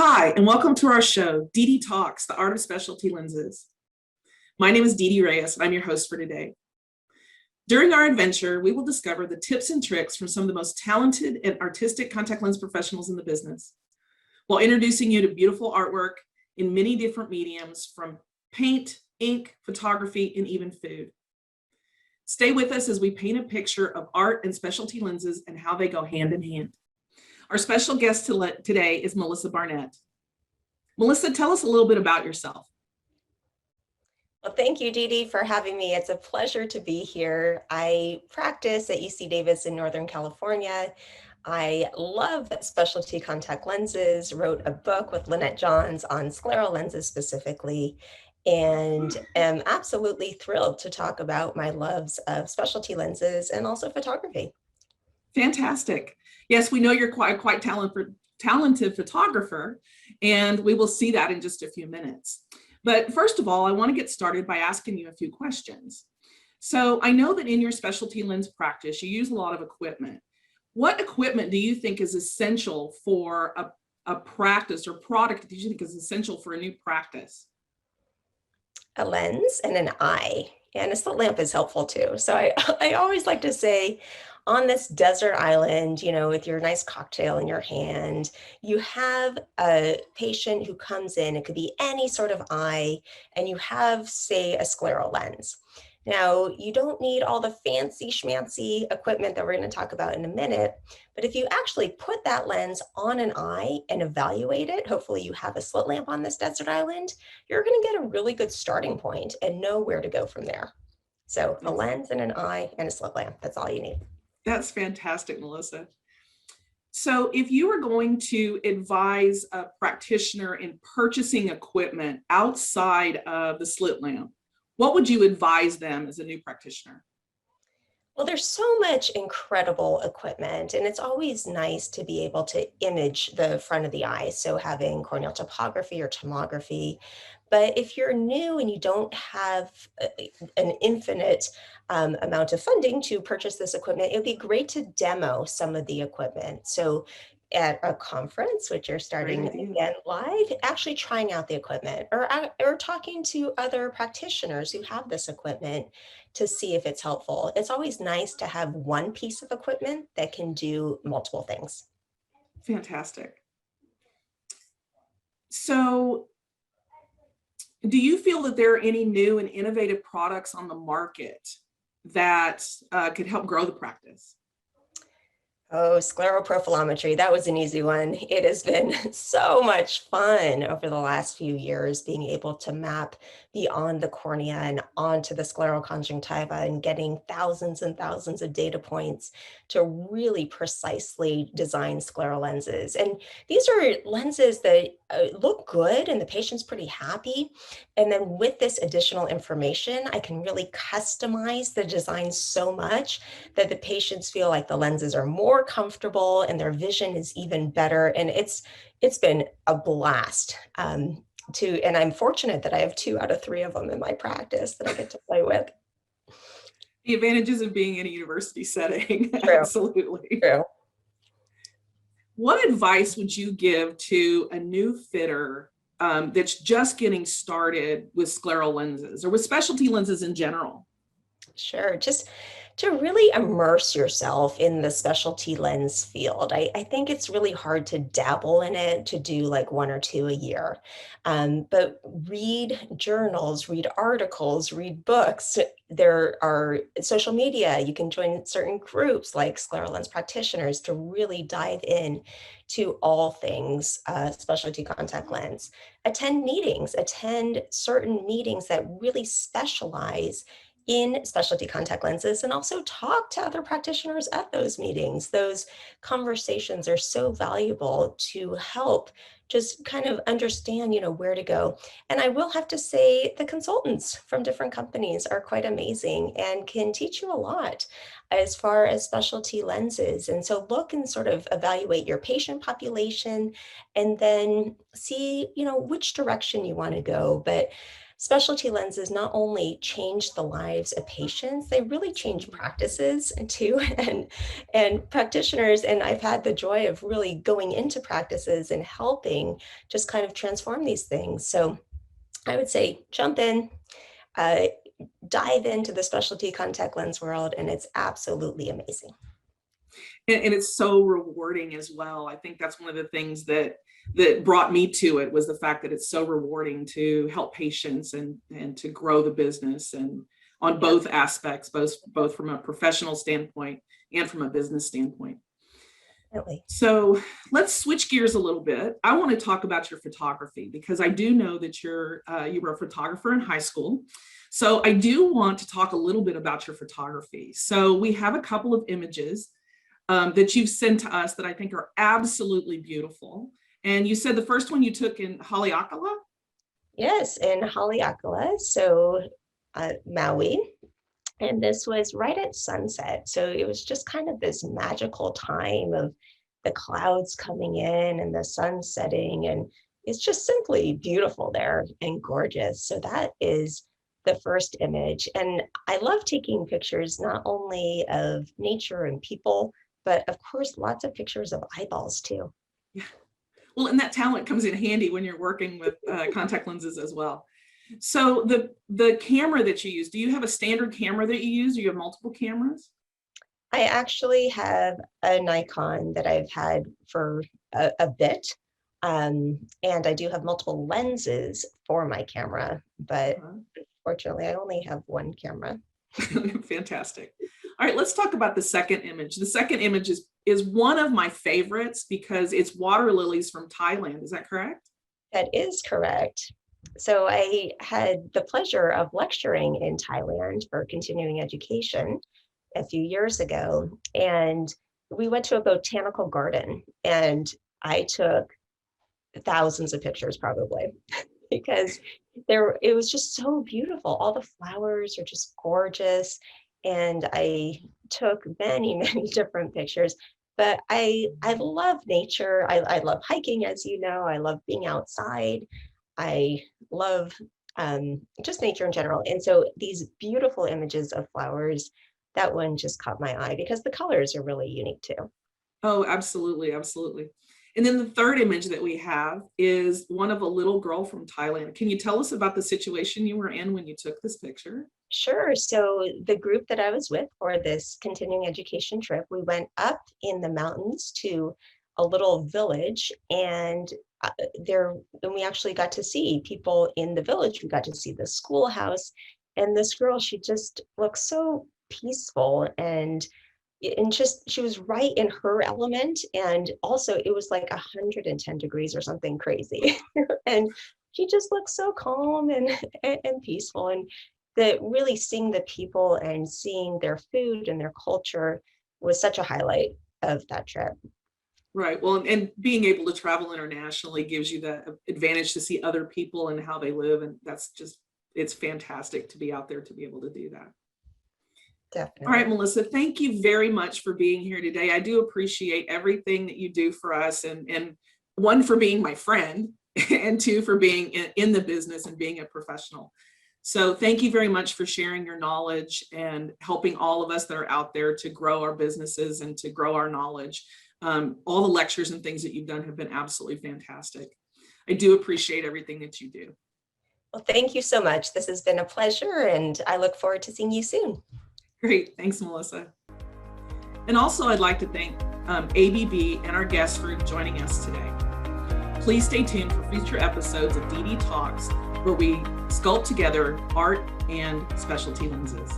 Hi, and welcome to our show, Dee Dee Talks, the Art of Specialty Lenses. My name is Dee Dee Reyes, and I'm your host for today. During our adventure, we will discover the tips and tricks from some of the most talented and artistic contact lens professionals in the business, while introducing you to beautiful artwork in many different mediums, from paint, ink, photography, and even food. Stay with us as we paint a picture of art and specialty lenses and how they go hand in hand. Our special guest today is Melissa Barnett. Melissa, tell us a little bit about yourself. Well, thank you, Dee Dee, for having me. It's a pleasure to be here. I practice at UC Davis in Northern California. I love specialty contact lenses, wrote a book with Lynette Johns on scleral lenses specifically, and am absolutely thrilled to talk about my loves of specialty lenses and also photography. Fantastic. Yes, we know you're quite talented photographer, and we will see that in just a few minutes. But first of all, I want to get started by asking you a few questions. So I know that in your specialty lens practice, you use a lot of equipment. What equipment do you think is essential for a practice, or product that you think is essential for a new practice? A lens and an eye, and a slit lamp is helpful too. So I always like to say, on this desert island, with your nice cocktail in your hand, you have a patient who comes in, it could be any sort of eye, and you have, say, a scleral lens. Now, you don't need all the fancy schmancy equipment that we're going to talk about in a minute, but if you actually put that lens on an eye and evaluate it, hopefully you have a slit lamp on this desert island, you're going to get a really good starting point and know where to go from there. So a lens and an eye and a slit lamp, that's all you need. That's fantastic, Melissa. So if you were going to advise a practitioner in purchasing equipment outside of the slit lamp, what would you advise them as a new practitioner? Well, there's so much incredible equipment, and it's always nice to be able to image the front of the eye. So having corneal topography or tomography. But if you're new and you don't have an infinite amount of funding to purchase this equipment, it would be great to demo some of the equipment. So at a conference, which you're starting again live, actually trying out the equipment, or talking to other practitioners who have this equipment to see if it's helpful. It's always nice to have one piece of equipment that can do multiple things. Fantastic. So do you feel that there are any new and innovative products on the market that could help grow the practice? Oh, scleroprofilometry, that was an easy one. It has been so much fun over the last few years being able to map beyond the cornea and onto the scleroconjunctiva and getting thousands and thousands of data points to really precisely design scleral lenses. And these are lenses that look good and the patient's pretty happy. And then with this additional information, I can really customize the design so much that the patients feel like the lenses are more comfortable and their vision is even better. And it's been a blast and I'm fortunate that I have 2 out of 3 of them in my practice that I get to play with. The advantages of being in a university setting. True. Absolutely. True. What advice would you give to a new fitter that's just getting started with scleral lenses or with specialty lenses in general? Sure. Just to really immerse yourself in the specialty lens field. I think it's really hard to dabble in it, to do like 1 or 2 a year. But read journals, read articles, read books. There are social media. You can join certain groups like scleral lens practitioners to really dive in to all things specialty contact lens. Attend meetings, attend certain meetings that really specialize in specialty contact lenses, and also talk to other practitioners at those meetings. Those conversations are so valuable to help just kind of understand, where to go. And I will have to say the consultants from different companies are quite amazing and can teach you a lot as far as specialty lenses. And so look and sort of evaluate your patient population and then see, which direction you want to go. But specialty lenses not only change the lives of patients, they really change practices too, and practitioners. And I've had the joy of really going into practices and helping just kind of transform these things. So I would say jump in, uh, dive into the specialty contact lens world, and it's absolutely amazing. And it's so rewarding as well. I think that's one of the things that brought me to it, was the fact that it's so rewarding to help patients and to grow the business, and on both aspects, both from a professional standpoint and from a business standpoint. Really. So let's switch gears a little bit. I want to talk about your photography, because I do know that you were a photographer in high school. So I do want to talk a little bit about your photography. So we have a couple of images that you've sent to us that I think are absolutely beautiful. And you said the first one you took in Haleakala? Yes, in Haleakala, so Maui. And this was right at sunset. So it was just kind of this magical time of the clouds coming in and the sun setting. And it's just simply beautiful there and gorgeous. So that is the first image. And I love taking pictures not only of nature and people, but of course, lots of pictures of eyeballs too. Yeah. Well, and that talent comes in handy when you're working with contact lenses as well. So the camera that you use, do you have a standard camera that you use? Do you have multiple cameras? I actually have a Nikon that I've had for a bit. And I do have multiple lenses for my camera, but unfortunately, I only have one camera. Fantastic. All right, let's talk about the second image. The second image is one of my favorites because it's water lilies from Thailand. Is that correct? That is correct. So I had the pleasure of lecturing in Thailand for continuing education a few years ago. And we went to a botanical garden, and I took thousands of pictures probably because it was just so beautiful. All the flowers are just gorgeous. And I took many, many different pictures. But I love nature. I love hiking, as you know. I love being outside. I love just nature in general. And so these beautiful images of flowers, that one just caught my eye because the colors are really unique too. Oh, absolutely, absolutely. And then the third image that we have is one of a little girl from Thailand. Can you tell us about the situation you were in when you took this picture? Sure. So the group that I was with for this continuing education trip, we went up in the mountains to a little village, and and we actually got to see people in the village. We got to see the schoolhouse, and this girl, she just looked so peaceful and just she was right in her element. And also it was like 110 degrees or something crazy. And she just looked so calm and peaceful. And really seeing the people and seeing their food and their culture was such a highlight of that trip. Right. Well, and being able to travel internationally gives you the advantage to see other people and how they live. And it's fantastic to be out there to be able to do that. Definitely. All right, Melissa, thank you very much for being here today. I do appreciate everything that you do for us, and one, for being my friend, and two, for being in the business and being a professional. So thank you very much for sharing your knowledge and helping all of us that are out there to grow our businesses and to grow our knowledge. All the lectures and things that you've done have been absolutely fantastic. I do appreciate everything that you do. Well, thank you so much. This has been a pleasure, and I look forward to seeing you soon. Great. Thanks, Melissa. And also, I'd like to thank ABB and our guests for joining us today. Please stay tuned for future episodes of DD Talks, where we sculpt together art and specialty lenses.